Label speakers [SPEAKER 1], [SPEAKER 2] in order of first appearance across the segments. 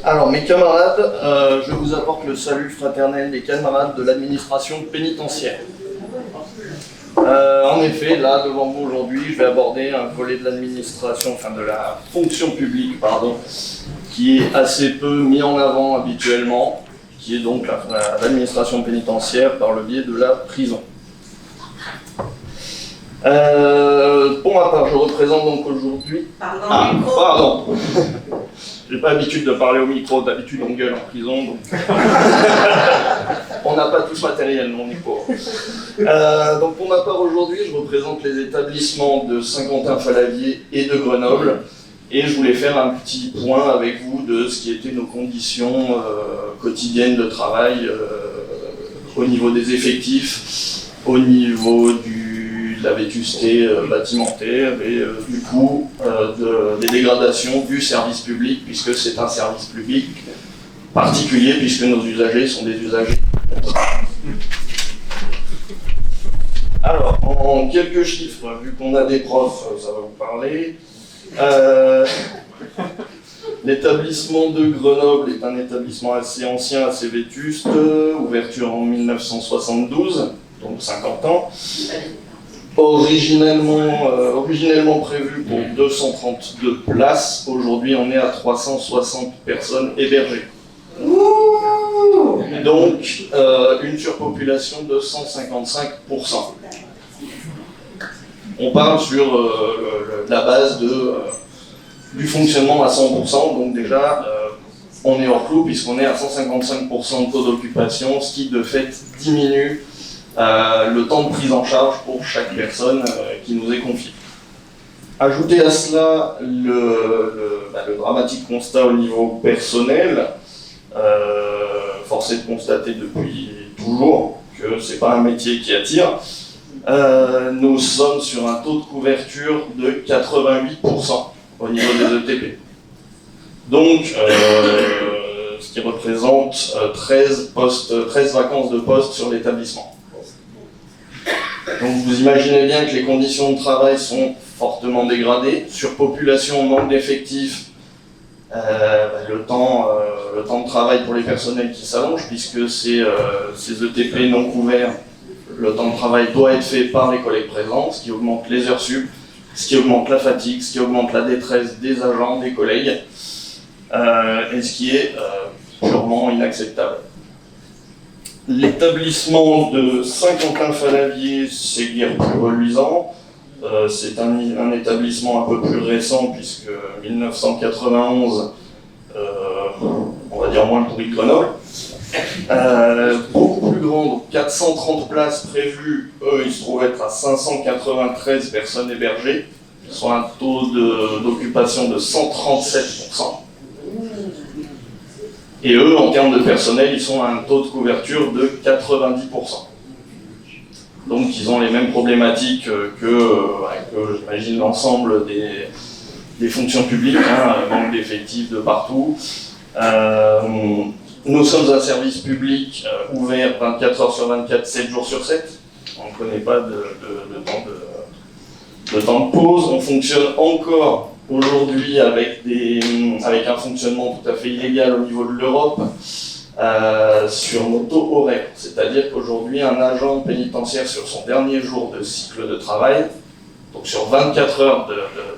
[SPEAKER 1] Alors mes camarades, je vous apporte le salut fraternel des camarades de l'administration pénitentiaire. En effet, là devant vous aujourd'hui, je vais aborder un volet de l'administration, enfin de la fonction publique, pardon, qui est assez peu mis en avant habituellement, qui est donc l'administration pénitentiaire par le biais de la prison. Pour ma part, je représente donc aujourd'hui... Pardon. J'ai pas l'habitude de parler au micro, d'habitude on gueule en prison, donc... On n'a pas tout ce matériel, non, on est pauvre. Donc pour ma part aujourd'hui, je représente les établissements de Saint-Quentin-Fallavier et de Grenoble, et je voulais faire un petit point avec vous de ce qui étaient nos conditions quotidiennes de travail au niveau des effectifs, au niveau de la vétusté bâtimentaire et du coup des dégradations du service public, puisque c'est un service public particulier, puisque nos usagers sont des usagers. Alors, en quelques chiffres, vu qu'on a des profs, ça va vous parler. L'établissement de Grenoble est un établissement assez ancien, assez vétuste, ouverture en 1972, donc 50 ans. Originellement prévu pour 232 places, aujourd'hui on est à 360 personnes hébergées. Donc une surpopulation de 155%. On parle sur la base du fonctionnement à 100%, donc déjà on est hors clou puisqu'on est à 155% de taux d'occupation, ce qui de fait diminue le temps de prise en charge pour chaque personne qui nous est confiée. Ajoutez à cela le dramatique constat au niveau personnel, force est de constater depuis toujours que c'est pas un métier qui attire. Nous sommes sur un taux de couverture de 88% au niveau des ETP. Donc, ce qui représente 13 vacances de poste sur l'établissement. Donc vous imaginez bien que les conditions de travail sont fortement dégradées, surpopulation, manque d'effectifs, le temps de travail pour les personnels qui s'allonge, puisque ces ETP non couverts, le temps de travail doit être fait par les collègues présents, ce qui augmente les heures sup, ce qui augmente la fatigue, ce qui augmente la détresse des agents, des collègues, et ce qui est purement inacceptable. L'établissement de Saint-Quentin-Fallavier, c'est guère plus reluisant. C'est un établissement un peu plus récent, puisque 1991, on va dire moins le pourri de Grenoble. Beaucoup plus grand, donc 430 places prévues, eux ils se trouvent être à 593 personnes hébergées, soit un taux d'occupation de 137%. Et eux, en termes de personnel, ils sont à un taux de couverture de 90%. Donc ils ont les mêmes problématiques que j'imagine l'ensemble des fonctions publiques, manque d'effectifs de partout. Nous sommes un service public ouvert 24 heures sur 24, 7 jours sur 7. On ne connaît pas de temps de pause. On fonctionne encore aujourd'hui avec un fonctionnement tout à fait illégal au niveau de l'Europe sur nos taux horaires. C'est-à-dire qu'aujourd'hui, un agent pénitentiaire sur son dernier jour de cycle de travail, donc sur 24 heures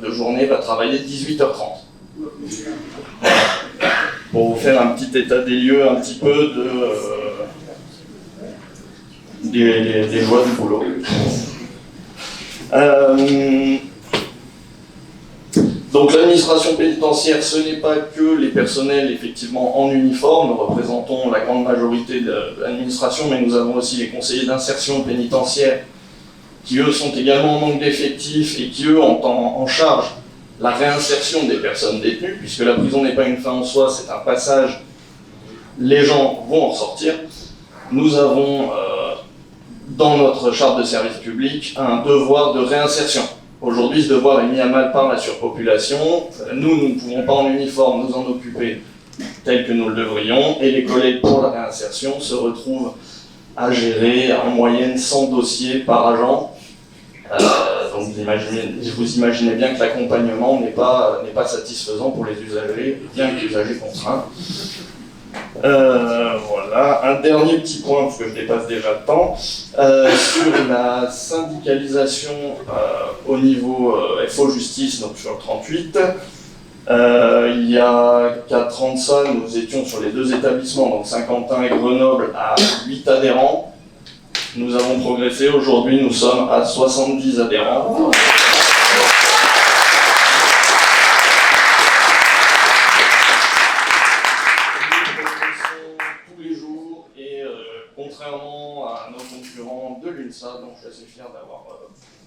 [SPEAKER 1] de journée, va travailler 18h30. Pour vous faire un petit état des lieux, un petit peu des joies du boulot. Donc l'administration pénitentiaire, ce n'est pas que les personnels effectivement en uniforme. Nous représentons la grande majorité de l'administration, mais nous avons aussi les conseillers d'insertion pénitentiaire qui eux sont également en manque d'effectifs et qui eux ont en charge la réinsertion des personnes détenues, puisque la prison n'est pas une fin en soi, c'est un passage, les gens vont en ressortir. Nous avons dans notre charte de service public un devoir de réinsertion. Aujourd'hui, ce devoir est mis à mal par la surpopulation. Nous ne pouvons pas en uniforme nous en occuper tel que nous le devrions, et les collègues pour la réinsertion se retrouvent à gérer en moyenne 100 dossiers par agent, Donc vous imaginez bien que l'accompagnement n'est pas satisfaisant pour les usagers, bien qu'usagers contraints. Voilà, un dernier petit point, parce que je dépasse déjà le temps, sur la syndicalisation au niveau FO Justice, donc sur le 38. Il y a 4 ans de ça, nous étions sur les 2 établissements, donc Saint-Quentin et Grenoble, à 8 adhérents. Nous avons progressé, aujourd'hui nous sommes à 70 adhérents. Tous les jours et contrairement à nos concurrents de l'UNSA, donc je suis assez fier d'avoir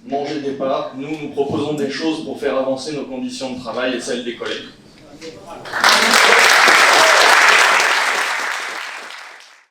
[SPEAKER 1] mangé des parts, nous proposons des choses pour faire avancer nos conditions de travail et celles des collègues.